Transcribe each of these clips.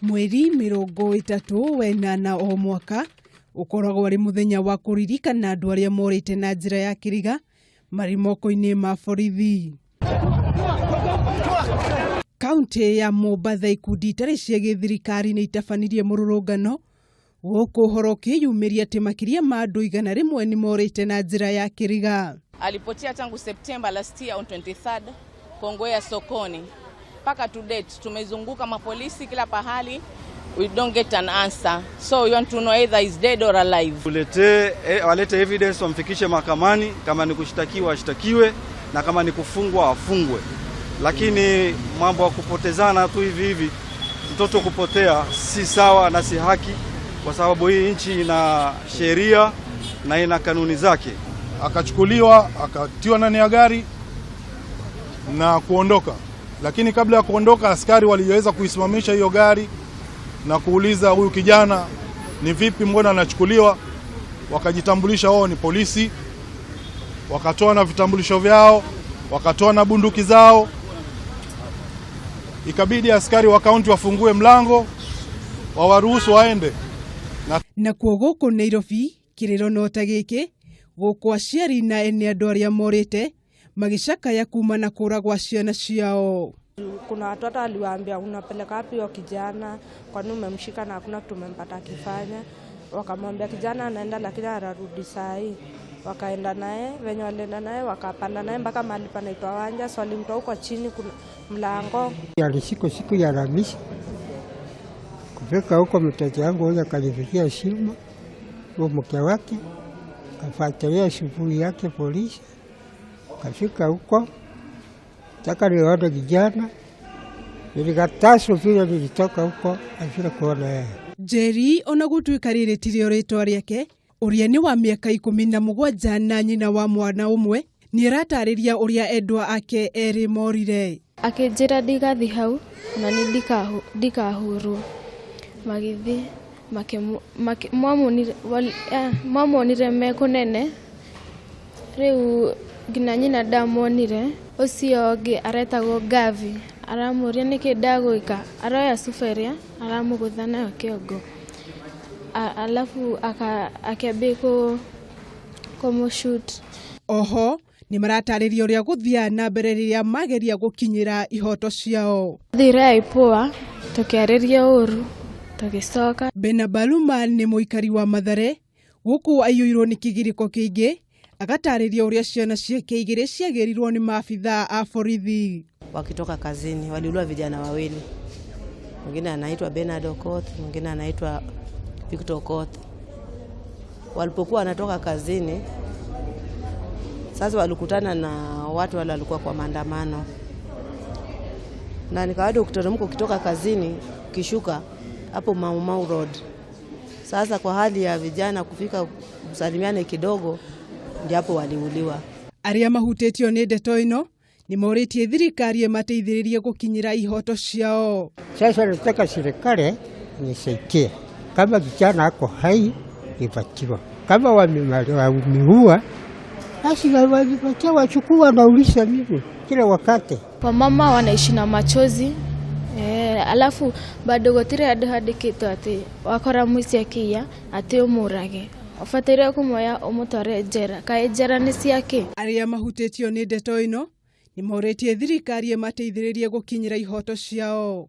Mweri 30 o mwaka ukoragwo ari muthenya wa kuririkana andu aria morite na njira ya kiriga mari moko-ini ma borithi. Kaunti ya Mombatha ikundi itari cia githirikari ni itabanirie mururungano guku horo kiyumiria ati makiria ma andu 100 ni morite na njira ya kiriga. Alipotea tangu September last year on 23rd Kongowea sokoni. Paka to date tumezunguka mapolisi kila pahali, we don't get an answer. So we want to know either he's dead or alive. Walete evidence wamfikishe mahakamani, kama ni kushtakiwa ashtakiwe na kama ni kufungwa afungwe. Lakini mambo ya kupotezana tu hivi mtoto kupotea si sawa na si haki, kwa sababu hii nchi ina sheria na ina kanuni zake. Akachukuliwa, akatiwa ndani ya gari na kuondoka. Lakini kabla ya kuondoka, askari waliweza kuisimamisha hiyo gari na kuuliza huyu kijana ni vipi, mbona anachukuliwa? Wakajitambulisha wao ni polisi, wakatoa na vitambulisho vyao, wakatoa na bunduki zao. Ikabidi askari wa kaunti wafungue mlango wawaruhusu waende. Na kuogo Nairobi kiriro nota giki guku aciari na ene andu aria morite magicakaya kuma na kuragwa ciana ciao. Kuna watoto aliwaambia unapeleka wapi wa kijana, kwani umemshika na hakuna tumempata kifanya. Wakamwambia kijana anaenda lakini ararudi saa hii. Wakaenda naye, wenye walienda naye wakapanda naye mpaka mahali panaitwa Wanja, so walimtoa huko chini kuna mlango. Siku ya Alhamisi kufika huko, mteja wangu huyo akanipigia simu, mke wake kafuatilia shughuli yake polisi. Kafika huko taka nione kijana, nilikataa vile nilitoka huko afira kuona yeye. Jerry ona gutuika riritirio ritwa riake, uria ni wa miaka 17 na nyina wa mwana umwe, ni aratariria uria endwa ake eri morire. Akinjira ndigathi hau na ni ndikahuru magithi mwamonire mekunene riu ngina nyina ndamonire. Ucio ngi aretagwo Gavi aramuria niki ndagwika, aroya suferia aramugutha nayo kiongo, alafu akambia kumushoot. Oho ni maratariria uria guthia na mbere riria mageria gukinyira ihoto ciao. Thira ipoa tukiariria uru tugicoka. Benabaluma ni muikari wa Mathare guku ayuirwo ni kigiriko kiingi, agatariria uria ciana ciake igiri ciagerirwo ni maafitha a borithi. Wakitoka kazini waliulwa vijana wawili, mwingine anaitwa Bernard Okoth, mwingine anaitwa Victor Okoth. Walipokuwa wanatoka kazini, sasa walikutana na watu wale walikuwa kwa maandamano, na nikawaida kuteremka kutoka kazini kishuka hapo Mau Road. Sasa kwa hali ya vijana kufika kusalimiane kidogo, ndio hapo waliuliwa. Aria mahutetio ni ndeto ino ni moritie thirikari mateithiririe gukinyira ihoto ciao. Sasa nataka serikali nisaidie, kama kijana ako hai ipatiwa, kama wameua basi wapatie, wachukua na ulisha mimi kila wakati. Kwa mama wanaishi na machozi, alafu bado gotire andu handikitwo ati wakora muici akia ati umurage, ufatire kumoya umutware njera, kae njera ni ciake. Aria mahutetio ni ndeto ino ni moritie thirikari mateithiririe gukinyira ihoto ciao.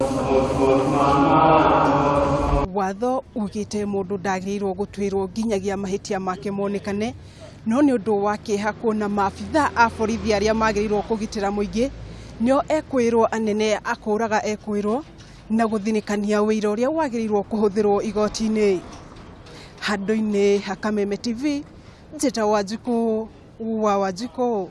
Watho ugite mundu ndagirwo gutwirwo nginyagia mahitia make monekane, no ni undu wa kiha kuona maafitha a borithi aria magirirwo kugitira muingi nio ekwirwo anene akuraga ekwirwo na guthinikania wira uria wagirirwo kuhuthirwo igoti-ini. Handu-ini ha Kameme TV, Njeta Wanjiku wa Wanjiku.